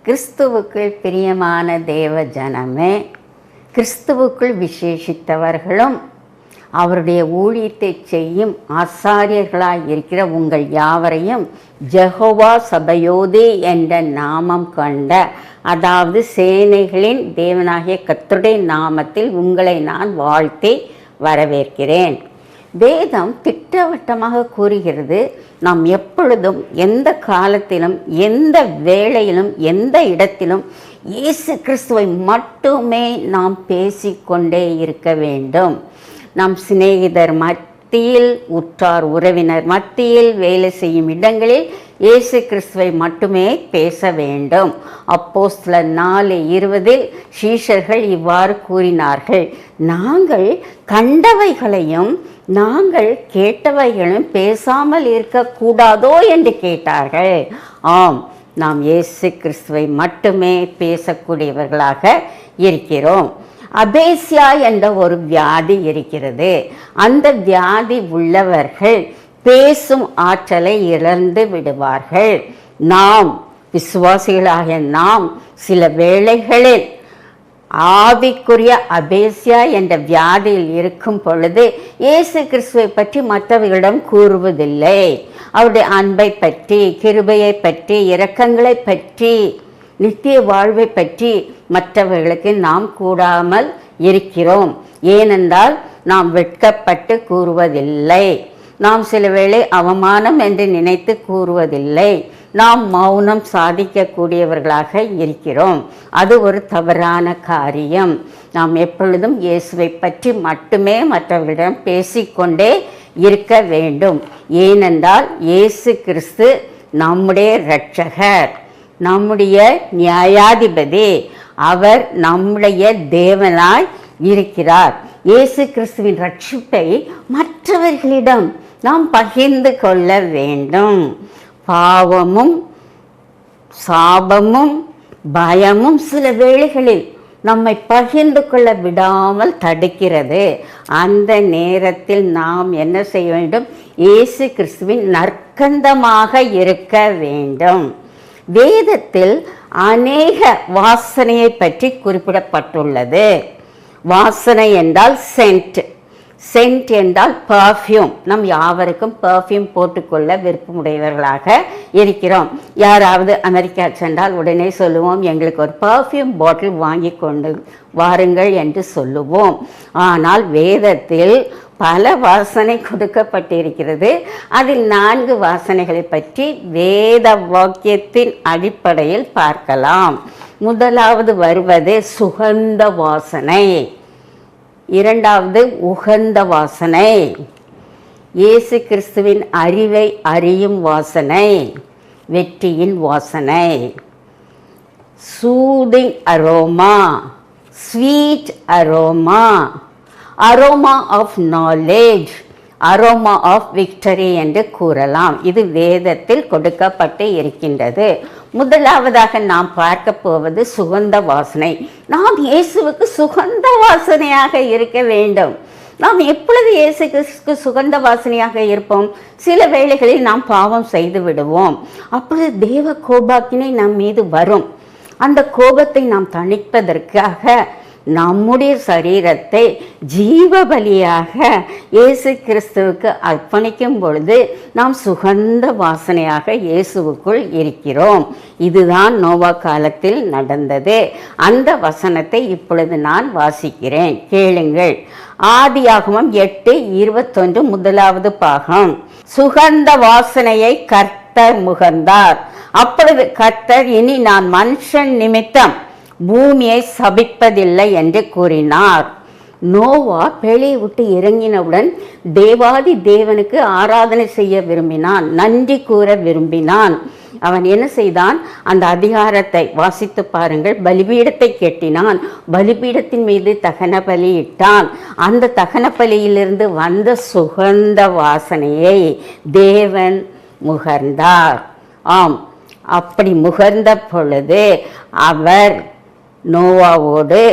கிறிஸ்துவுக்குள் பிரியமான தேவ ஜனமே, கிறிஸ்துவுக்குள் விசேஷித்தவர்களும் அவருடைய ஊழியத்தை செய்யும் ஆசாரியர்களாய் இருக்கிற உங்கள் யாவரையும் ஜெகோவா சபயோதே என்ற நாமம் கொண்ட, அதாவது சேனைகளின் தேவனாகிய கர்த்தருடைய நாமத்தில் உங்களை நான் வாழ்த்தி வரவேற்கிறேன். வேதம் திட்டவட்டமாக கூறுகிறது, நாம் எப்பொழுதும் எந்த காலத்திலும் எந்த வேளையிலும் எந்த இடத்திலும் இயேசு கிறிஸ்துவை மட்டுமே நாம் பேசிக்கொண்டே இருக்க வேண்டும். நம் சிநேகிதர் மத்தியில், உற்றார் உறவினர் மத்தியில், வேலை செய்யும் இடங்களில் இயேசு கிறிஸ்துவை மட்டுமே பேச வேண்டும். அப்போஸ்தலர் 4:20 சீஷர்கள் இவ்வாறு கூறினார்கள், நாங்கள் கண்டவைகளையும் நாங்கள் கேட்டவைகளும் பேசாமல் இருக்கக்கூடாதோ என்று கேட்டார்கள். ஆம், நாம் இயேசு கிறிஸ்துவை மட்டுமே பேசக்கூடியவர்களாக இருக்கிறோம். அபேசியா என்ற ஒரு வியாதி இருக்கிறது. அந்த வியாதி உள்ளவர்கள் பேசும் ஆற்றலை இழந்து விடுவார்கள். நாம் விசுவாசிகளாகிய நாம் சில வேளைகளில் ஆவிக்குரிய அபேசியா என்ற வியாதியில் இருக்கும் பொழுது இயேசு கிறிஸ்துவை பற்றி மற்றவர்களிடம் கூறுவதில்லை. அவருடைய அன்பை பற்றி, கிருபையை பற்றி, இரக்கங்களை பற்றி, நித்திய வாழ்வை பற்றி மற்றவர்களுக்கு நாம் கூடாமல் இருக்கிறோம். ஏனென்றால் நாம் வெட்கப்பட்டு கூறுவதில்லை. நாம் சில வேளை அவமானம் என்று நினைத்து கூறுவதில்லை. நாம் மௌனம் சாதிக்கக்கூடியவர்களாக இருக்கிறோம். அது ஒரு தவறான காரியம். நாம் எப்பொழுதும் இயேசுவை பற்றி மட்டுமே மற்றவர்களிடம் பேசிக்கொண்டே இருக்க வேண்டும். ஏனென்றால் இயேசு கிறிஸ்து நம்முடைய இரட்சகர், நம்முடைய நியாயாதிபதி, அவர் நம்முடைய தேவனாய் இருக்கிறார். இயேசு கிறிஸ்துவின் ரட்சிப்பை மற்றவர்களிடம் நாம் பகிர்ந்து கொள்ள வேண்டும். பாவமும் சாபமும் பயமும் சில வேளைகளில் நம்மை பகிர்ந்து கொள்ள விடாமல் தடுக்கிறது. அந்த நேரத்தில் நாம் என்ன செய்ய வேண்டும்? இயேசு கிறிஸ்துவின் நற்கந்தமாக இருக்க வேண்டும். வேதத்தில் அநேக வாசனையை பற்றி குறிப்பிடப்பட்டுள்ளது. வாசனை என்றால் சென்ட், சென்ட் என்றால் பர்ஃப்யூம். நம் யாவருக்கும் பர்ஃப்யூம் போட்டுக்கொள்ள விருப்பமுடையவர்களாக இருக்கிறோம். யாராவது அமெரிக்கா சென்றால் உடனே சொல்லுவோம், எங்களுக்கு ஒரு பர்ஃப்யூம் பாட்டில் வாங்கி கொண்டு வாருங்கள் என்று சொல்லுவோம். ஆனால் வேதத்தில் பல வாசனை கொடுக்கப்பட்டிருக்கிறது. அதில் 4 வாசனைகளை பற்றி வேத வாக்கியத்தின் அடிப்படையில் பார்க்கலாம். முதலாவது வருவது சுகந்த வாசனை, இரண்டாவது உகந்த வாசனை, இயேசு கிறிஸ்துவின் அறிவை அறியும் வாசனை, வெற்றியின் வாசனை, soothing aroma, sweet aroma, aroma of knowledge, aroma of victory என்று கூறலாம். இது வேதத்தில் கொடுக்கப்பட்டு இருக்கின்றது. முதலாவதாக நாம் பார்க்க போவது சுகந்த வாசனை. நாம் இயேசுவுக்கு சுகந்த வாசனையாக இருக்க வேண்டும். நாம் எப்பொழுது இயேசுக்கு சுகந்த வாசனையாக இருப்போம்? சில வேளைகளில் நாம் பாவம் செய்து விடுவோம். அப்பொழுது தேவ கோபாக்கினை நம் மீது வரும். அந்த கோபத்தை நாம் தணிப்பதற்காக நம்முடைய சரீரத்தை ஜீவ பலியாக இயேசு கிறிஸ்துவுக்கு அர்ப்பணிக்கும் பொழுது நாம் சுகந்த வாசனையாக இயேசுவுக்குள் இருக்கிறோம். இதுதான் நோவா காலத்தில் நடந்தது. அந்த வசனத்தை இப்பொழுது நான் வாசிக்கிறேன், கேளுங்கள். ஆதியாகமம் 8:21 முதலாவது பாகம். சுகந்த வாசனையை கர்த்தர் முகர்ந்தார். அப்பொழுது கர்த்தர், இனி நான் மனுஷன் நிமித்தம் பூமியை சபிப்பதில்லை என்று கூறினார். நோவா பேழையை விட்டு இறங்கினவுடன் தேவாதி தேவனுக்கு ஆராதனை செய்ய விரும்பினான், நன்றி கூற விரும்பினான். அவன் என்ன செய்தான்? அந்த அதிகாரத்தை வாசித்து பாருங்கள். பலிபீடத்தை கெட்டினான், பலிபீடத்தின் மீது தகன பலி இட்டான். அந்த தகன பலியிலிருந்து வந்த சுகந்த வாசனையை தேவன் முகர்ந்தார். ஆம், அப்படி முகர்ந்த பொழுது அவர் நோவாவோடு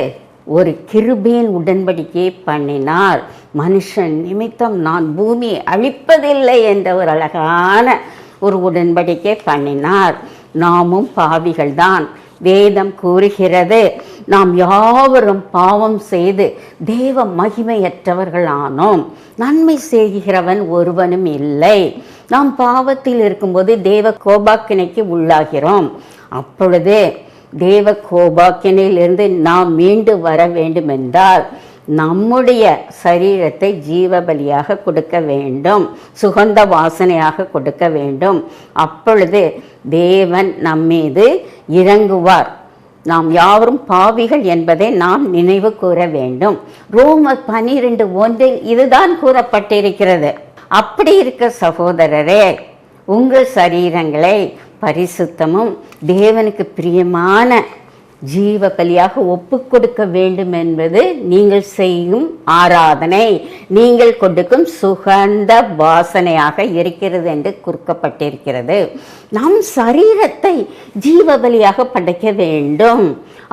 ஒரு கிருபையின் உடன்படிக்கையை பண்ணினார். மனுஷன் நிமித்தம் நான் பூமியை அழிப்பதில்லை என்ற ஒரு அழகான ஒரு உடன்படிக்கை பண்ணினார். நாமும் பாவிகள்தான். வேதம் கூறுகிறது, நாம் யாவரும் பாவம் செய்து தேவ மகிமையற்றவர்களானோம், நன்மை செய்கிறவன் ஒருவனும் இல்லை. நாம் பாவத்தில் இருக்கும்போது தேவ கோபாக்கினைக்கு உள்ளாகிறோம். அப்பொழுது தேவ கோபாக்கினையிலிருந்து நாம் மீண்டு வர வேண்டுமென்றால் நம்முடைய சரீரத்தை ஜீவ பலியாக கொடுக்க வேண்டும், சுகந்த வாசனையாக கொடுக்க வேண்டும். அப்பொழுது தேவன் நம்மீது இறங்குவார். நாம் யாவரும் பாவிகள் என்பதை நாம் நினைவு கூற வேண்டும். ரோமர் 12:1 இதுதான் கூறப்பட்டிருக்கிறது. அப்படி இருக்க சகோதரரே, உங்கள் சரீரங்களை பரிசுத்தமும் தேவனுக்கு பிரியமான ஜீவ பலியாக ஒப்பு கொடுக்க வேண்டும் என்பது நீங்கள் செய்யும் ஆராதனை, நீங்கள் கொடுக்கும் சுகந்த வாசனையாக இருக்கிறது என்று குறிக்கப்பட்டிருக்கிறது. நம் சரீரத்தை ஜீவ பலியாக படைக்க வேண்டும்.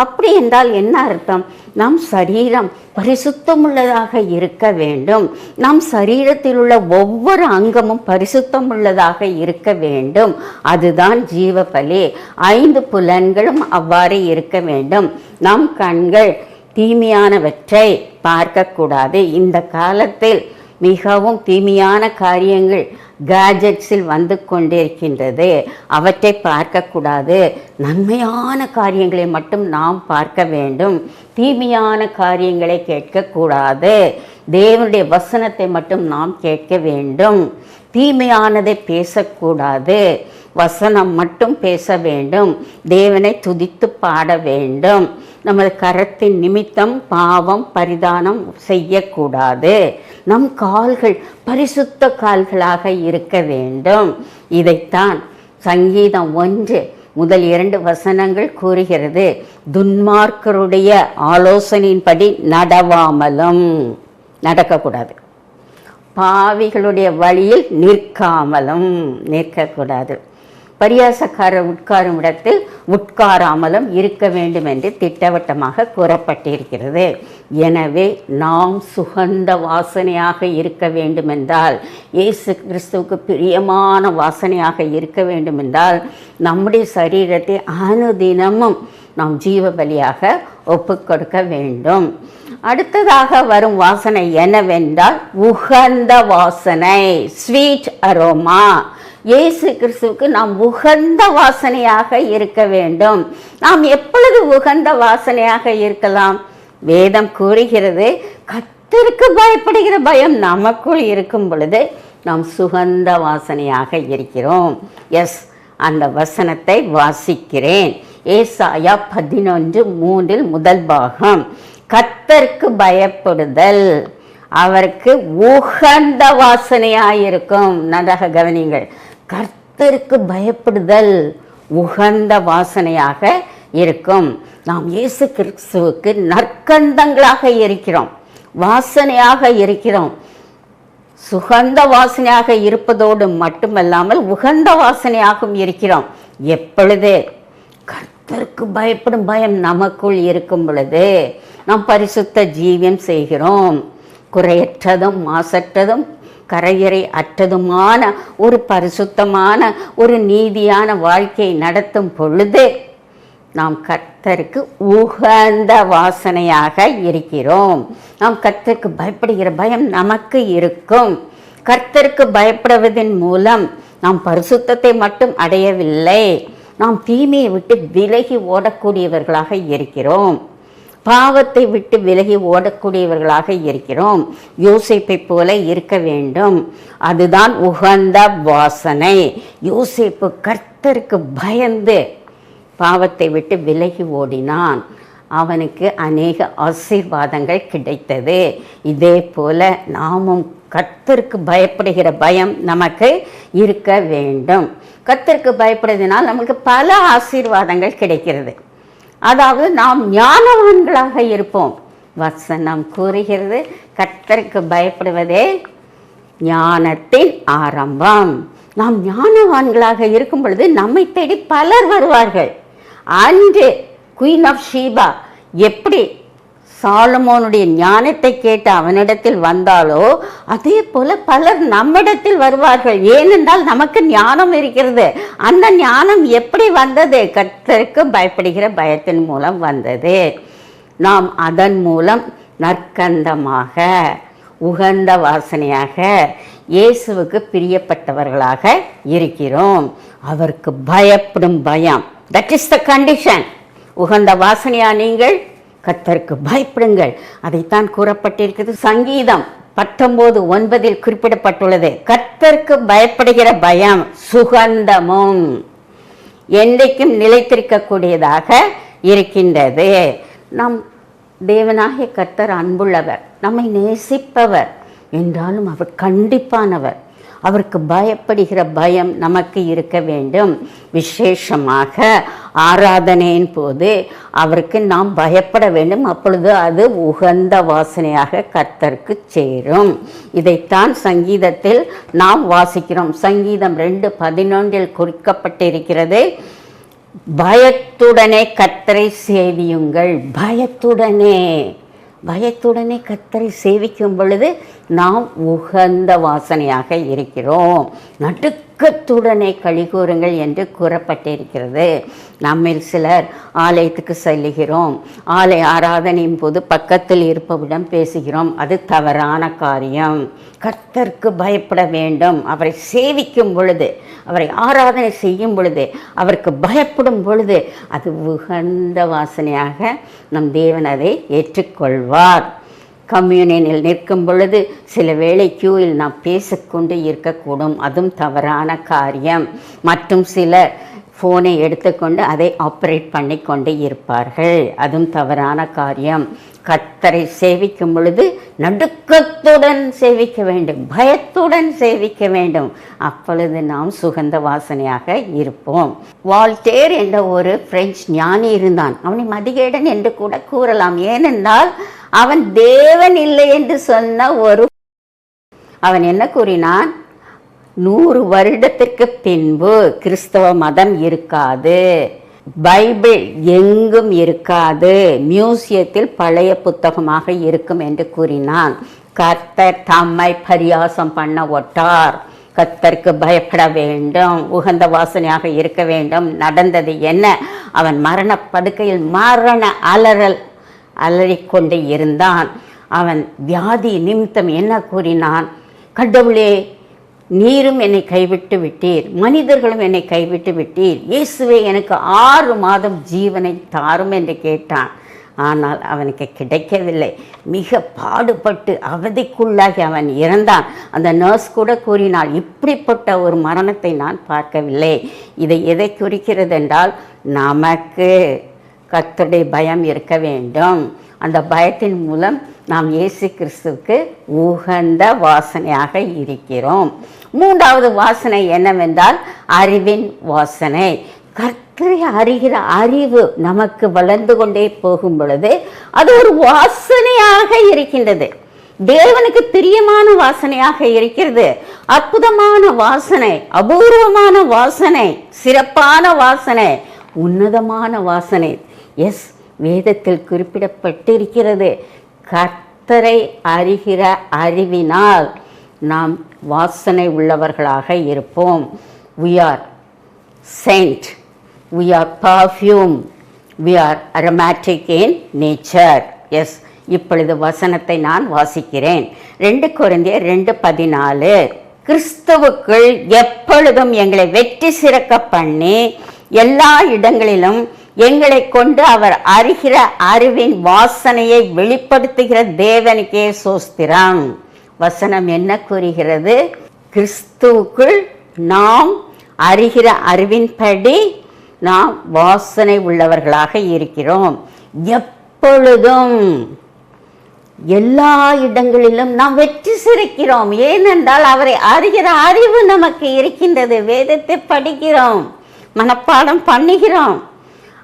அப்படி என்றால் என்ன அர்த்தம்? நம் சரீரம் பரிசுத்தமுள்ளதாக இருக்க வேண்டும். நம் சரீரத்தில் உள்ள ஒவ்வொரு அங்கமும் பரிசுத்தமுள்ளதாக இருக்க வேண்டும். அதுதான் ஜீவ பலி. 5 புலன்களும் அவ்வாறு இருக்க வேண்டும். நம் கண்கள் தீமையானவற்றை பார்க்கக்கூடாது. இந்த காலத்தில் மிகவும் தீமையான காரியங்கள் கேஜெட்ஸில் வந்து கொண்டிருக்கின்றது. அவற்றை பார்க்கக்கூடாது. நன்மையான காரியங்களை மட்டும் நாம் பார்க்க வேண்டும். தீமையான காரியங்களை கேட்கக்கூடாது. தேவனுடைய வசனத்தை மட்டும் நாம் கேட்க வேண்டும். தீமையானதை பேசக்கூடாது. வசனம் மட்டும் பேச வேண்டும். தேவனை துதித்து பாட வேண்டும். நமது கரத்தின் நிமித்தம் பாவம் பரிதானம் செய்யக்கூடாது. நம் கால்கள் பரிசுத்த கால்களாக இருக்க வேண்டும். இதைத்தான் சங்கீதம் 1:2 வசனங்கள் கூறுகிறது. துன்மார்க்கருடைய ஆலோசனையின்படி நடவாமலும், நடக்கக்கூடாது. பாவிகளுடைய வழியில் நிற்காமலும், நிற்கக்கூடாது. பரியாசக்காரர் உட்காரும் இடத்தில் உட்காராமலும் இருக்க வேண்டும் என்று திட்டவட்டமாக கூறப்பட்டிருக்கிறது. எனவே நாம் சுகந்த வாசனையாக இருக்க வேண்டுமென்றால், இயேசு கிறிஸ்துவுக்கு பிரியமான வாசனையாக இருக்க வேண்டுமென்றால், நம்முடைய சரீரத்தை அனுதினமும் நாம் ஜீவ பலியாக ஒப்பு கொடுக்க வேண்டும். அடுத்ததாக வரும் வாசனை என்னவென்றால் உகந்த வாசனை, ஸ்வீட் அரோமா. இயேசு கிறிஸ்துவுக்கு நாம் உகந்த வாசனையாக இருக்க வேண்டும். நாம் எப்பொழுது உகந்த வாசனையாக இருக்கலாம்? வேதம் கூறுகிறது, கர்த்தருக்கு பயப்படுகிற பயம் நமக்குள் இருக்கும் பொழுது நாம் சுகந்த வாசனையாக இருக்கிறோம். எஸ், அந்த வசனத்தை வாசிக்கிறேன். ஏசாயா 11:3 முதல் பாகம். கர்த்தருக்கு பயப்படுதல் அவருக்கு உகந்த வாசனையாயிருக்கும். நன்றாக கவனிங்கள். கர்த்தருக்கு பயப்படுதல் உகந்த வாசனையாக இருக்கும். நாம் இயேசு கிறிஸ்துவுக்கு நற்கந்தங்களாக இருக்கிறோம், வாசனையாக இருக்கிறோம். சுகந்த வாசனையாக இருப்பதோடு மட்டுமல்லாமல் உகந்த வாசனையாகவும் இருக்கிறோம். எப்பொழுது? கர்த்தருக்கு பயப்படும் பயம் நமக்குள் இருக்கும் பொழுது நாம் பரிசுத்த ஜீவியம் செய்கிறோம். குறையற்றதும் மாசற்றதும் கரையறை அற்றதுமான ஒரு பரிசுத்தமான ஒரு நீதியான வாழ்க்கையை நடத்தும் பொழுது நாம் கர்த்தருக்கு உகந்த வாசனையாக இருக்கிறோம். நாம் கர்த்தருக்கு பயப்படுகிற பயம் நமக்கு இருக்கும். கர்த்தருக்கு பயப்படுவதன் மூலம் நாம் பரிசுத்தத்தை மட்டும் அடையவில்லை, நாம் தீமையை விட்டு விலகி ஓடக்கூடியவர்களாக இருக்கிறோம். பாவத்தை விட்டு விலகி ஓடக்கூடியவர்களாக இருக்கிறோம். யோசேப்பை போல இருக்க வேண்டும். அதுதான் உகந்த வாசனை. யோசேப்பு கர்த்தருக்கு பயந்து பாவத்தை விட்டு விலகி ஓடினான். அவனுக்கு அநேக ஆசீர்வாதங்கள் கிடைத்தது. இதே போல நாமும் கர்த்தருக்கு பயப்படுகிற பயம் நமக்கு இருக்க வேண்டும். கர்த்தருக்கு பயப்படுவதனால் நமக்கு பல ஆசீர்வாதங்கள் கிடைக்கிறது. அதாவது நாம் ஞானவான்களாக இருப்போம். வசனம் கூறுகிறது, கர்த்தருக்கு பயப்படுவதே ஞானத்தின் ஆரம்பம். நாம் ஞானவான்களாக இருக்கும் பொழுது நம்மை தேடி பலர் வருவார்கள். அன்று குயின் ஆஃப் ஷீபா எப்படி சாலமோனுடைய ஞானத்தை கேட்டு அவனிடத்தில் வந்தாலோ அதே போல பலர் நம்மிடத்தில் வருவார்கள். ஏனென்றால் நமக்கு ஞானம் இருக்கிறது. அந்த ஞானம் எப்படி வந்தது? கர்த்தருக்கு பயப்படுகிற பயத்தின் மூலம் வந்தது. நாம் அதன் மூலம் நற்கந்தமாக, உகந்த வாசனையாக, இயேசுவுக்கு பிரியப்பட்டவர்களாக இருக்கிறோம். அவருக்கு பயப்படும் பயம், தட் இஸ் த கண்டிஷன். உகந்த வாசனையா நீங்கள் கர்த்தருக்கு பயப்படுங்கள். அதைத்தான் கூறப்பட்டிருக்கிறது. சங்கீதம் 19:9 குறிப்பிடப்பட்டுள்ளது, கர்த்தருக்கு பயப்படுகிற பயம் சுகந்தமும் என்றைக்கும் நிலைத்திருக்கக்கூடியதாக இருக்கின்றது. நம் தேவனாகிய கர்த்தர் அன்புள்ளவர், நம்மை நேசிப்பவர், என்றாலும் அவர் கண்டிப்பானவர். அவருக்கு பயப்படுகிற பயம் நமக்கு இருக்க வேண்டும். விசேஷமாக ஆராதனையின் போது அவருக்கு நாம் பயப்பட வேண்டும். அப்பொழுது அது உகந்த வாசனையாக கர்த்தருக்கு சேரும். இதைத்தான் சங்கீதத்தில் நாம் வாசிக்கிறோம். சங்கீதம் 2:11 குறிக்கப்பட்டிருக்கிறது, பயத்துடனே கர்த்தரை சேவியுங்கள். பயத்துடனே கர்த்தரை சேவிக்கும் பொழுது நாம் உகந்த வாசனையாக இருக்கிறோம். நடுக்கத்துடனே களி கூறுங்கள் என்று கூறப்பட்டிருக்கிறது. நம்மில் சிலர் ஆலயத்துக்கு செல்லுகிறோம், ஆலய ஆராதனையின் போது பக்கத்தில் இருப்பவரிடம் பேசுகிறோம். அது தவறான காரியம். கர்த்தருக்கு பயப்பட வேண்டும். அவரை சேவிக்கும் பொழுது, அவரை ஆராதனை செய்யும் பொழுது, அவருக்கு பயப்படும் பொழுது அது உகந்த வாசனையாக நம் தேவன் அதை ஏற்றுக்கொள்வார். கம்யூனியனில் நிற்கும் பொழுது சில வேளை கியூவில் நாம் பேசிக்கொண்டு இருக்கக்கூடும், அதுவும் தவறான காரியம். மற்றும் சிலர் ஃபோனை எடுத்துக்கொண்டு அதை ஆப்ரேட் பண்ணி கொண்டு இருப்பார்கள், அதுவும் தவறான காரியம். கர்த்தரை சேவிக்கும் பொழுது நடுக்கத்துடன் சேவிக்க வேண்டும், பயத்துடன் சேவிக்க வேண்டும். அப்பொழுது நாம் சுகந்த வாசனையாக இருப்போம். வால்டேர் என்ற ஒரு பிரெஞ்சு ஞானி இருந்தான். அவனை மதிகேடன் என்று கூட கூறலாம். ஏனென்றால் அவன் தேவன் இல்லை என்று சொன்ன அவன் என்ன கூறினான்? 100 வருடத்திற்கு பின்பு கிறிஸ்தவ மதம் இருக்காது, பைபிள் எங்கும் இருக்காது, மியூசியத்தில் பழைய புத்தகமாக இருக்கும் என்று கூறினான். கர்த்தர் தம்மை பரியாசம் பண்ண ஒட்டார். கர்த்தருக்கு பயப்பட வேண்டும், உகந்த வாசனையாக இருக்க வேண்டும். நடந்தது என்ன? அவன் மரண படுக்கையில் மரண அலறிக்கொண்டு இருந்தான். அவன் வியாதி நிமித்தம் என்ன கூறினான்? கடவுளே, நீரும் என்னை கைவிட்டு விட்டீர், மனிதர்களும் என்னை கைவிட்டு விட்டீர், இயேசுவே எனக்கு 6 மாதம் ஜீவனை தாரும் என்று கேட்டான். ஆனால் அவனுக்கு கிடைக்கவில்லை. மிக பாடுபட்டு அவதிக்குள்ளாகி அவன் இறந்தான். அந்த நர்ஸ் கூட கூறினாள், இப்படிப்பட்ட ஒரு மரணத்தை நான் பார்க்கவில்லை. இதை எதை குறிக்கிறது என்றால், நமக்கு கர்த்தருடைய பயம் இருக்க வேண்டும். அந்த பயத்தின் மூலம் நாம் இயேசு கிறிஸ்துவுக்கு உகந்த வாசனையாக இருக்கிறோம். 3வது வாசனை என்னவென்றால் அறிவின் வாசனை. கர்த்தரை அறிகிற அறிவு நமக்கு வளர்ந்து கொண்டே போகும் பொழுது அது ஒரு வாசனையாக இருக்கின்றது. தேவனுக்கு பிரியமான வாசனையாக இருக்கிறது. அற்புதமான வாசனை, அபூர்வமான வாசனை, சிறப்பான வாசனை, உன்னதமான வாசனை. எஸ், வேதத்தில் குறிப்பிடப்பட்டிருக்கிறது. கர்த்தரை அறிகிற அறிவினால் நாம் வாசனை உள்ளவர்களாக இருப்போம். we are scent, we are perfume, we are aromatic in nature. Yes, இப்பொழுது வசனத்தை நான் வாசிக்கிறேன். 2 கொரிந்தியர் 2:14. கிறிஸ்துவுக்குள் எப்பொழுதும் எங்களை வெற்றி சிறக்க பண்ணி எல்லா இடங்களிலும் எங்களை கொண்டு அவர் அறிகிற அறிவின் வாசனையை வெளிப்படுத்துகிற தேவனுக்கே சோஸ்திரம். வசனம் என்ன கூறுகிறது? கிறிஸ்துவுக்குள் நாம் அறிகிற அறிவின்படி நாம் வாசனை உள்ளவர்களாக இருக்கிறோம். எப்பொழுதும் எல்லா இடங்களிலும் நாம் வெற்றி சிரிக்கிறோம். ஏனென்றால் அவரை அறிகிற அறிவு நமக்கு இருக்கின்றது. வேதத்தை படிக்கிறோம், மனப்பாடம் பண்ணுகிறோம்.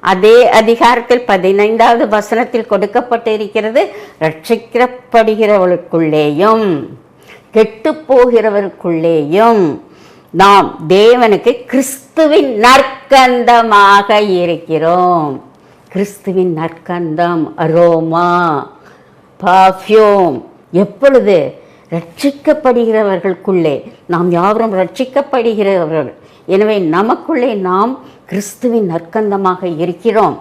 அதே அதிகாரத்தில் 15வது வசனத்தில் கொடுக்கப்பட்டிருக்கிறது, ரட்சிக்கப்படுகிறவர்களுக்குள்ளேயும் கெட்டு போகிறவர்களுக்குள்ளேயும் நாம் தேவனுக்கு கிறிஸ்துவின் நற்கந்தமாக இருக்கிறோம். கிறிஸ்துவின் நற்கந்தம், அரோமா, பர்ஃப்யூம். எப்பொழுது? ரட்சிக்கப்படுகிறவர்களுக்குள்ளே. நாம் யாவரும் ரட்சிக்கப்படுகிறவர்கள். எனவே நமக்குள்ளே நாம் கிறிஸ்துவின் நற்கந்தமாக இருக்கிறோம்.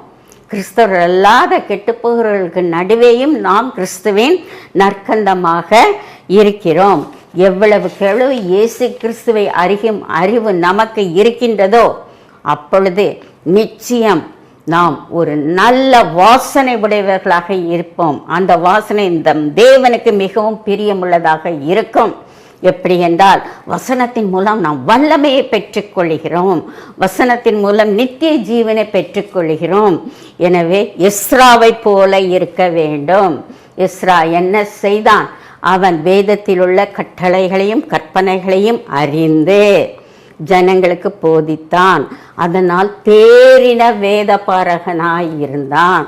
கிறிஸ்தவர்கள் அல்லாத கெட்டுப்போகிறவர்களுக்கு நடுவேயும் நாம் கிறிஸ்துவின் நற்கந்தமாக இருக்கிறோம். எவ்வளவு இயேசு கிறிஸ்துவை அறியும் அறிவு நமக்கு இருக்கின்றதோ அப்பொழுது நிச்சயம் நாம் ஒரு நல்ல வாசனை உடையவர்களாக இருப்போம். அந்த வாசனை இந்த தேவனுக்கு மிகவும் பிரியமுள்ளதாக இருக்கும். எப்படி என்றால், வசனத்தின் மூலம் நாம் வல்லமையை பெற்றுக்கொள்கிறோம். வசனத்தின் மூலம் நித்திய ஜீவனை பெற்றுக்கொள்கிறோம். எனவே எஸ்ராவை போல இருக்க வேண்டும். எஸ்ரா என்ன செய்தான்? அவன் வேதத்தில் உள்ள கட்டளைகளையும் கற்பனைகளையும் அறிந்து ஜனங்களுக்கு போதித்தான். அதனால் தேறின வேதபாரகனாய் இருந்தான்.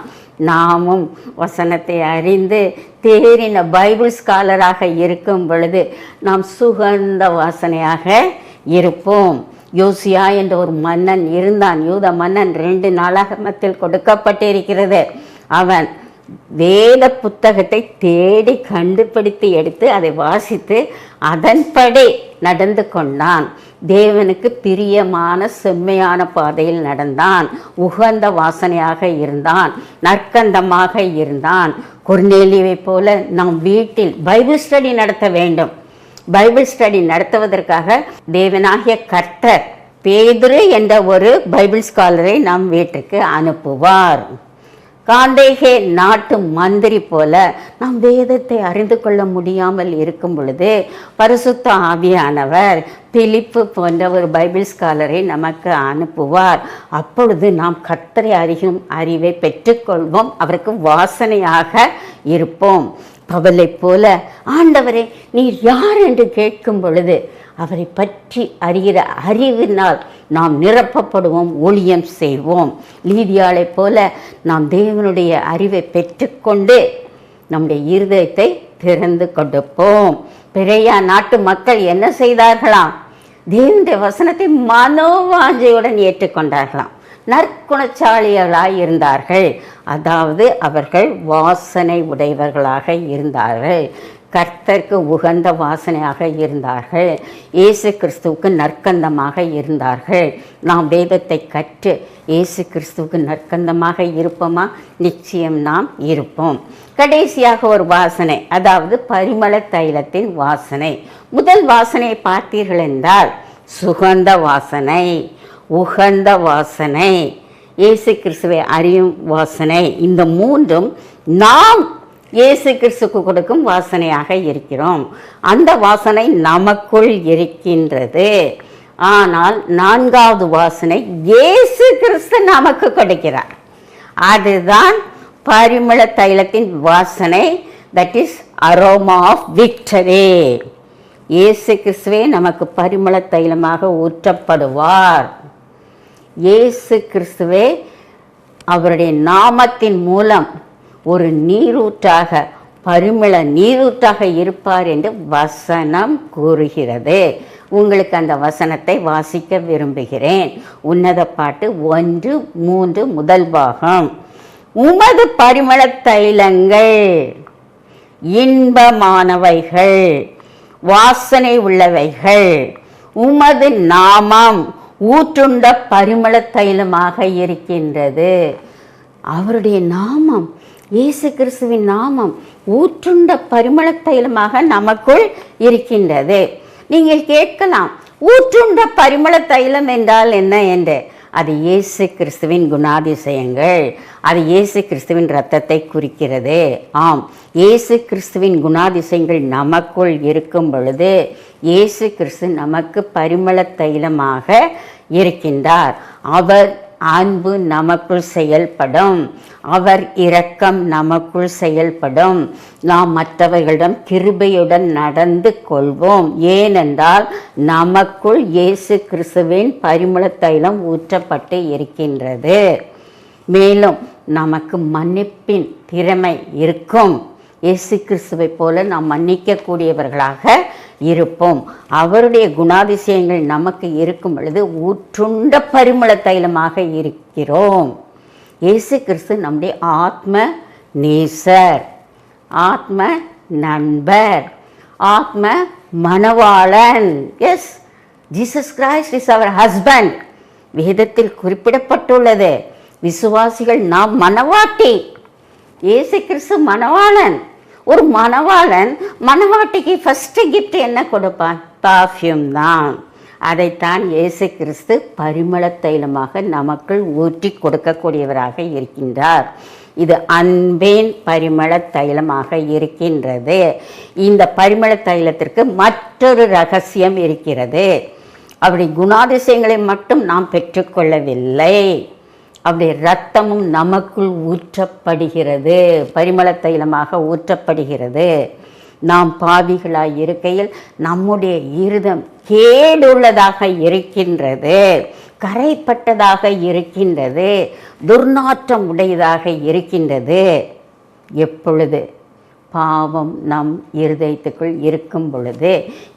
நாமும் வசனத்தை அறிந்து தேறின பைபிள் ஸ்காலராக இருக்கும் பொழுது நாம் சுகந்த வாசனையாக இருப்போம். யோசியா என்ற ஒரு மன்னன் இருந்தான், யூத மன்னன். 2 நாளாகமத்தில் கொடுக்கப்பட்டிருக்கிறது. அவன் வேத புத்தகத்தை தேடி கண்டுபிடித்து எடுத்து அதை வாசித்து அதன்படி நடந்து கொண்டான். தேவனுக்கு பிரியமான செம்மையான பாதையில் நடந்தான். உகந்த வாசனையாக இருந்தான், நற்கந்தமாக இருந்தான். கொர்நேலியுவை போல நாம் வீட்டில் பைபிள் ஸ்டடி நடத்த வேண்டும். பைபிள் ஸ்டடி நடத்துவதற்காக தேவனாகிய கர்த்தர் பேதுரு என்ற ஒரு பைபிள் ஸ்காலரை நம் வீட்டுக்கு அனுப்புவார். காண்டேகே நாட்டு மந்திரி போல நாம் வேதத்தை அறிந்து கொள்ள முடியாமல் இருக்கும் பொழுது பரிசுத்த ஆவியானவர் பிலிப்பு போன்ற ஒரு பைபிள் ஸ்காலரை நமக்கு அனுப்புவார். அப்பொழுது நாம் கர்த்தரை அறியும் அறிவை பெற்றுக்கொள்வோம். அவருக்கு வாசனையாக இருப்போம். பவுலை போல, ஆண்டவரே நீர் யார் என்று கேட்கும் பொழுது அவரை பற்றி அறிகிற அறிவினால் நாம் நிரப்பப்படுவோம், ஊழியம் செய்வோம். லீதியாளை போல நாம் தேவனுடைய அறிவை பெற்றுக்கொண்டு நம்முடைய இருதயத்தை திறந்து கொடுப்போம். பெரியா நாட்டு மக்கள் என்ன செய்தார்களாம்? தேவனுடைய வசனத்தை மனோவாஞ்சையுடன் ஏற்றுக்கொண்டார்களாம். நற்குணச்சாலிகளாய் இருந்தார்கள். அதாவது அவர்கள் வாசனை உடையவர்களாக இருந்தார்கள். கர்த்தருக்கு உகந்த வாசனையாக இருந்தார்கள். இயேசு கிறிஸ்துவுக்கு நற்கந்தமாக இருந்தார்கள். நாம் வேதத்தை கற்று இயேசு கிறிஸ்துவுக்கு நற்கந்தமாக இருப்போமா? நிச்சயம் நாம் இருப்போம். கடைசியாக ஒரு வாசனை, அதாவது பரிமள தைலத்தின் வாசனை. முதல் வாசனையை பார்த்தீர்கள் என்றால் சுகந்த வாசனை, உகந்த வாசனை, இயேசு கிறிஸ்துவை அறியும் வாசனை. இந்த மூன்றும் நாம் இயேசு கிறிஸ்துக்கு கொடுக்கும் வாசனையாக இருக்கிறோம். அந்த வாசனை நமக்குள் இருக்கின்றது. ஆனால் 4வது வாசனை இயேசு கிறிஸ்து நமக்கு கொடுக்கிறார். அதுதான் பரிமள தைலத்தின் வாசனை. That is aroma of victory. இயேசு கிறிஸ்துவே நமக்கு பரிமள தைலமாக ஊற்றப்படுவார். இயேசு கிறிஸ்துவே அவருடைய நாமத்தின் மூலம் ஒரு நீரூற்றாக, பரிமள நீரூற்றாக இருப்பார் என்று வசனம் கூறுகிறது. உங்களுக்கு அந்த வசனத்தை வாசிக்க விரும்புகிறேன். உன்னத பாட்டு 1:3 முதல் பாகம். உமது பரிமள தைலங்கள் இன்பமானவைகள், வாசனை உள்ளவைகள். உமது நாமம் ஊற்றுண்ட பரிமள தைலமாக இருக்கின்றது. அவருடைய நாமம், இயேசு கிறிஸ்துவின் நாமம் ஊற்றுண்ட பரிமள தைலமாக நமக்குள் இருக்கின்றது. நீங்கள் கேட்கலாம், ஊற்றுண்ட பரிமள தைலம் என்றால் என்ன என்று. அது இயேசு கிறிஸ்துவின் குணாதிசயங்கள், அது இயேசு கிறிஸ்துவின் இரத்தத்தை குறிக்கிறது. ஆம், இயேசு கிறிஸ்துவின் குணாதிசயங்கள் நமக்குள் இருக்கும் பொழுது இயேசு கிறிஸ்து நமக்கு பரிமள தைலமாக இருக்கின்றார். அவர் அன்பு நமக்குள் செயல்படும், அவர் இரக்கம் நமக்குள் செயல்படும். நாம் மற்றவர்களிடம் கிருபையுடன் நடந்து கொள்வோம். ஏனென்றால் நமக்குள் இயேசு கிறிஸ்துவின் பரிமள தைலம் ஊற்றப்பட்டு இருக்கின்றது. மேலும் நமக்கு மன்னிப்பின் திறமை இருக்கும். இயேசு கிறிஸ்துவை போல நாம் மன்னிக்கக்கூடியவர்களாக இருப்போம். அவருடைய குணாதிசயங்கள் நமக்கு இருக்கும் பொழுது ஊற்றுண்ட பரிமள தைலமாக இருக்கிறோம். இயேசு கிறிஸ்து நம்முடைய ஆத்ம நேசர், ஆத்ம நண்பர், ஆத்ம மணவாளன். எஸ், ஜீசஸ் கிரைஸ்ட் இஸ் அவர் ஹஸ்பண்ட். வேதத்தில் குறிப்பிடப்பட்டுள்ளது. விசுவாசிகள் நாம் மணவாட்டி, இயேசு கிறிஸ்து மணவாளன். ஒரு மணவாளன் மணவாட்டிக்கு ஃபர்ஸ்ட் கிஃப்ட் என்ன கொடுப்பான்? பர்ஃப்யூம் தான். அதைத்தான் இயேசு கிறிஸ்து பரிமள தைலமாக நமக்குள் ஊற்றி கொடுக்கக்கூடியவராக இருக்கின்றார். இது அன்பின் பரிமள தைலமாக இருக்கின்றது. இந்த பரிமள தைலத்திற்கு மற்றொரு ரகசியம் இருக்கிறது. அப்படி குணாதிசயங்களை மட்டும் நாம் பெற்றுக்கொள்ளவில்லை, அப்படி இரத்தமும் நமக்குள் ஊற்றப்படுகிறது, பரிமள தைலமாக ஊற்றப்படுகிறது. நாம் பாவிகளாய் இருக்கையில் நம்முடைய இருதம் கேடுள்ளதாக இருக்கின்றது, கரைப்பட்டதாக இருக்கின்றது, துர்நாற்றம் உடையதாக இருக்கின்றது. எப்பொழுது பாவம் நம் இருதயத்துக்குள் இருக்கும் பொழுது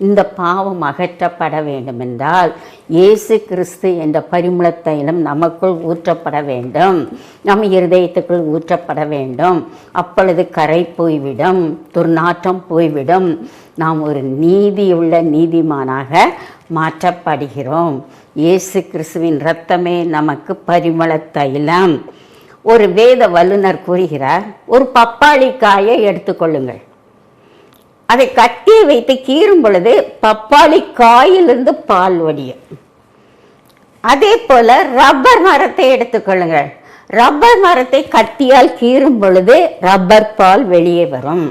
இந்த பாவம் அகற்றப்பட வேண்டுமென்றால் இயேசு கிறிஸ்து என்ற பரிமள தைலம் நமக்குள் ஊற்றப்பட வேண்டும், நம் இருதயத்துக்குள் ஊற்றப்பட வேண்டும். அப்பொழுது கரை போய்விடும், துர்நாற்றம் போய்விடும். நாம் ஒரு நீதியுள்ள நீதிமானாக மாற்றப்படுகிறோம். இயேசு கிறிஸ்துவின் இரத்தமே நமக்கு பரிமள தைலம். ஒரு வேத வல்லுனர் கூறுகிறார், ஒரு பப்பாளி காயை எடுத்துக்கொள்ளுங்கள், அதை கட்டி வைத்து கீறும் பொழுது பப்பாளி காயிலிருந்து பால் வடியும். அதே போல ரப்பர் மரத்தை எடுத்துக்கொள்ளுங்கள், ரப்பர் மரத்தை கத்தியால் கீறும் பொழுது ரப்பர் பால் வெளியே வரும்.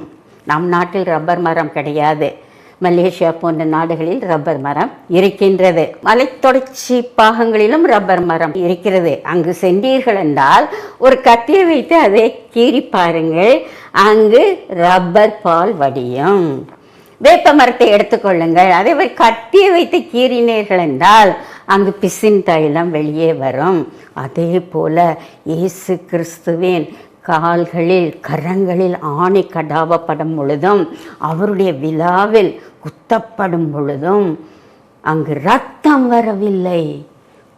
நம் நாட்டில் ரப்பர் மரம் கிடையாது. மலேசியா போன்ற நாடுகளில் ரப்பர் மரம் இருக்கின்றது. மலைத்தொடர்ச்சி பாகங்களிலும் ரப்பர் மரம் இருக்கிறது. அங்கு சென்றீர்கள் என்றால் ஒரு கத்தியை வைத்து அதை கீறி பாருங்கள், அங்கு ரப்பர் பால் வடியும். வேப்ப மரத்தை எடுத்துக்கொள்ளுங்கள், அதே மாதிரி கத்தியை வைத்து கீறினீர்கள் என்றால் அங்கு பிசின் தைலம் வெளியே வரும். அதே போல இயேசு கிறிஸ்துவின் கால்களில் கரங்களில் ஆணி கடாவப்படும் பொழுதும் அவருடைய விழாவில் குத்தப்படும் பொழுதும் அங்கு இரத்தம் வரவில்லை,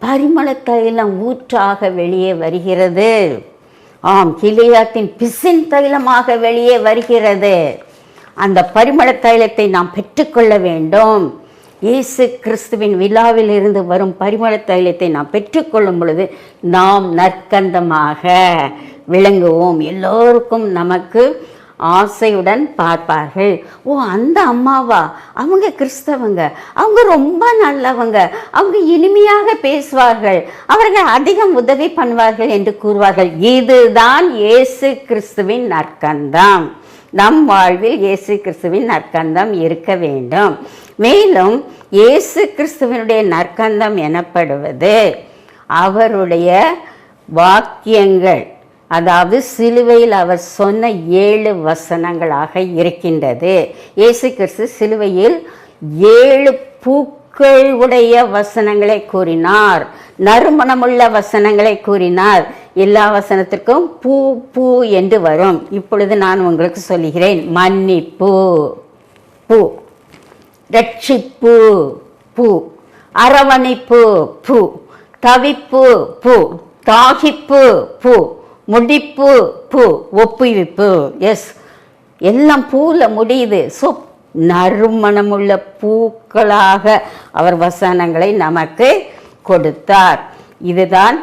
பரிமள தைலம் ஊற்றாக வெளியே வருகிறது. ஆம், கிலியாத்தின் பிசின் தைலமாக வெளியே வருகிறது. அந்த பரிமள தைலத்தை நாம் பெற்றுக்கொள்ள வேண்டும். இயேசு கிறிஸ்துவின் விழாவில் இருந்து வரும் பரிமள தைலத்தை நாம் பெற்றுக்கொள்ளும் பொழுது நாம் நற்கந்தமாக விளங்குவோம். எல்லோருக்கும் நமக்கு ஆசையுடன் பார்ப்பார்கள். ஓ, அந்த அம்மாவா, அவங்க கிறிஸ்தவங்க, அவங்க ரொம்ப நல்லவங்க, அவங்க இனிமையாக பேசுவார்கள், அவர்கள் அதிகம் உதவி பண்ணுவார்கள் என்று கூறுவார்கள். இதுதான் இயேசு கிறிஸ்துவின் நற்கந்தம். நம் வாழ்வில் இயேசு கிறிஸ்துவின் நற்கந்தம் இருக்க வேண்டும். மேலும் இயேசு கிறிஸ்துவனுடைய நற்கந்தம் எனப்படுவது அவருடைய வாக்கியங்கள், அதாவது சிலுவையில் அவர் சொன்ன 7 வசனங்களாக இருக்கின்றது. இயேசு கிறிஸ்து சிலுவையில் 7 பூக்கள் உடைய வசனங்களை கூறினார், நறுமணமுள்ள வசனங்களை கூறினார். எல்லா வசனத்திற்கும் பூ பூ என்று வரும். இப்பொழுது நான் உங்களுக்கு சொல்லுகிறேன். மன்னிப்பு பூ, ரட்சிப்பு பூ, அரவணைப்பு பூ, தவிப்பு பூ, தாகிப்பு பூ, முடிப்பு பூ, ஒப்புவிப்பு. எஸ், எல்லாம் பூல முடியுது. ஸோ நறுமணமுள்ள பூக்களாக அவர் வசனங்களை நமக்கு கொடுத்தார். இதுதான்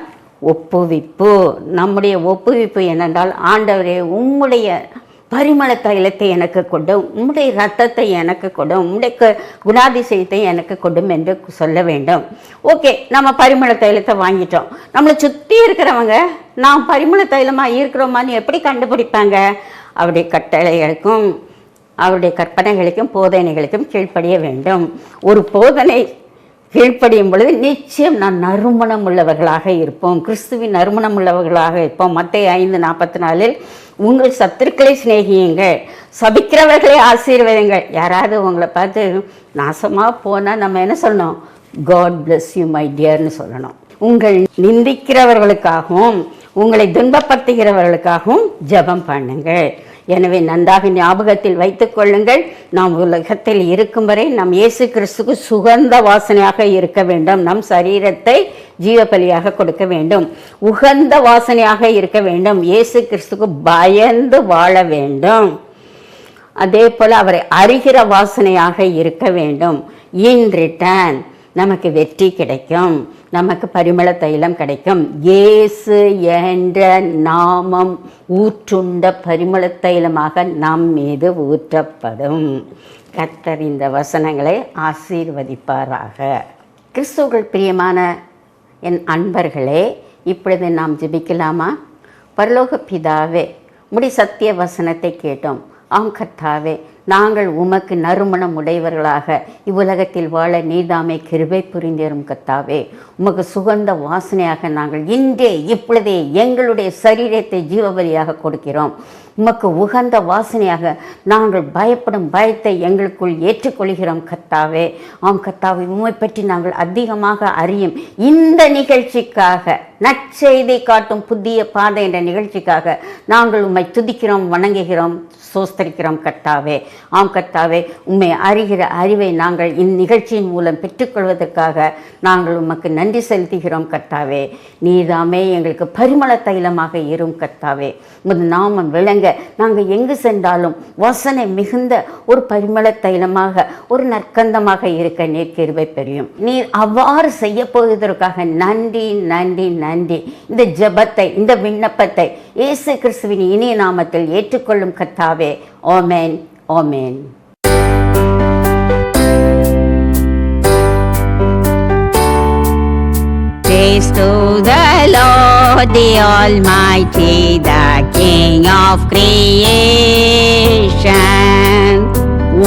ஒப்புவிப்பு. நம்முடைய ஒப்புவிப்பு என்னென்றால், ஆண்டவரே உம்முடைய பரிமள தைலத்தை எனக்கு கொடும், உம்முடைய இரத்தத்தை எனக்கு கொடும், உம்முடைய குணாதிசயத்தை எனக்கு கொடும் என்று சொல்ல வேண்டும். ஓகே, நம்ம பரிமள தைலத்தை வாங்கிட்டோம். நம்மளை சுற்றி இருக்கிறவங்க நாம் பரிமள தைலமாக இருக்கிறோமான்னு எப்படி கண்டுபிடிப்பாங்க? அவருடைய கட்டளைகளுக்கும் அவருடைய கற்பனைகளுக்கும் போதனைகளுக்கும் கீழ்ப்படிய வேண்டும். ஒரு போதனை கீழ்ப்படியும் பொழுது நிச்சயம் நான் நறுமணம் உள்ளவர்களாக இருப்போம், கிறிஸ்துவின் நறுமணம் உள்ளவர்களாக இருப்போம். மத்தேயு 5:44 உங்கள் சத்துருக்களை சிநேகியுங்கள், சபிக்கிறவர்களை ஆசீர்வதிங்கள். யாராவது உங்களை பார்த்து நாசமாக போனால் நம்ம என்ன சொல்லணும்? காட் பிளஸ் யூ மை டியர்னு சொல்லணும். உங்கள் நிந்திக்கிறவர்களுக்காகவும் உங்களை துன்பப்படுத்துகிறவர்களுக்காகவும் ஜெபம் பண்ணுங்கள். எனவே நன்றாக ஞாபகத்தில் வைத்துக் கொள்ளுங்கள், நாம் உலகத்தில் இருக்கும் வரை நம் இயேசு கிறிஸ்துக்கு சுகந்த வாசனையாக இருக்க வேண்டும். நம் சரீரத்தை ஜீவபலியாக கொடுக்க வேண்டும், உகந்த வாசனையாக இருக்க வேண்டும், இயேசு கிறிஸ்துக்கு பயந்து வாழ வேண்டும். அதே போல் அவரை அறிகிற வாசனையாக இருக்க வேண்டும். இன் ரிட்டர்ன் நமக்கு வெற்றி கிடைக்கும், நமக்கு பரிமள தைலம் கிடைக்கும். இயேசு என்ற நாமம் ஊற்றுண்ட பரிமள தைலமாக நம் மீது ஊற்றப்படும். கர்த்தர் இந்த வசனங்களை ஆசீர்வதிப்பாராக. கிறிஸ்துவுக்குள் பிரியமான என் அன்பர்களே, இப்பொழுது நாம் ஜெபிக்கலாமா? பரலோக பிதாவே, உம்முடைய சத்திய வசனத்தை கேட்டோம். ஆம் கர்த்தாவே, நாங்கள் உமக்கு நறுமணம் உடையவர்களாக இவ்வுலகத்தில் வாழ நீதாமே கிருபை புரிந்தேறும் கர்த்தாவே. உமக்கு சுகந்த வாசனையாக நாங்கள் இன்றே இப்பொழுதே எங்களுடைய சரீரத்தை ஜீவபலியாக கொடுக்கிறோம். உமக்கு உகந்த வாசனையாக நாங்கள் பயப்படும் பயத்தை எங்களுக்குள் ஏற்றுக்கொள்கிறோம் கர்த்தாவே. ஆம் கர்த்தாவே, உம்மை பற்றி நாங்கள் அதிகமாக அறியும் இந்த நிகழ்ச்சிக்காக, நற்செய்தி காட்டும் புதிய பாதை என்ற நிகழ்ச்சிக்காக நாங்கள் உம்மை துதிக்கிறோம், வணங்குகிறோம், சோஸ்தரிக்கிறோம் கர்த்தாவே. ஆம் கர்த்தாவே, உம்மை அறிகிற அறிவை நாங்கள் இந்நிகழ்ச்சியின் மூலம் பெற்றுக்கொள்வதற்காக நாங்கள் உமக்கு நன்றி செலுத்துகிறோம் கர்த்தாவே. நீதாமே எங்களுக்கு பரிமள தைலமாக இரும் கர்த்தாவே. உமது நாமம் விளங்க நாங்கள் எங்கு சென்றாலும் வாசனை மிகுந்த ஒரு பரிமள தைலமாக, ஒரு நற்கந்தமாக இருக்க நீர் கிருபை பெரியும். நீர் அவ்வாறு செய்ய போவதற்காக நன்றி நன்றி நன்றி. இந்த ஜெபத்தை, இந்த விண்ணப்பத்தை இயேசு கிறிஸ்துவின் இனிய நாமத்தில் ஏற்றுக்கொள்ளும் கர்த்தாவே. ஆமென், ஆமென். Praise to the Lord, the Almighty, the King of creation.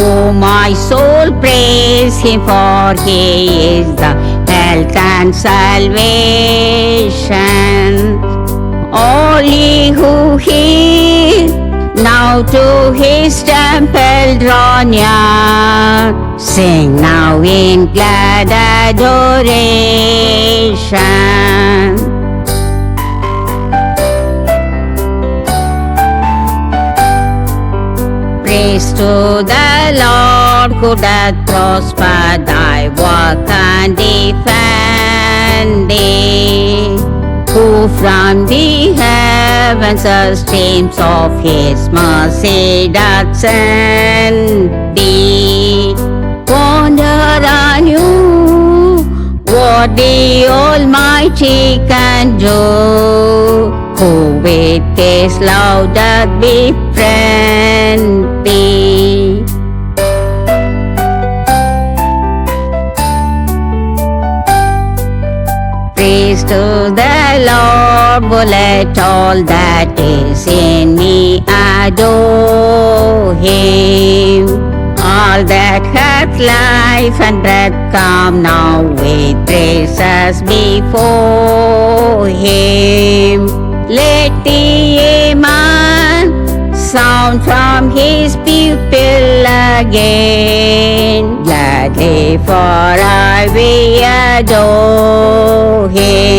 Oh, my soul, praise Him, for He is the health and salvation. All ye who hear, now to His temple draw near. Sing now in glad adoration. Praise to the Lord who doth prosper thy work and defend thee, who from the heavens the streams of His mercy doth send thee. Wonder on you what the Almighty can do, who with His love doth befriend thee. Praise to the Lord, oh let all that is in me adore Him. All that hath life and breath come now with praises before Him. Let the Amen sound from His pupil again. Gladly for I will adore Him.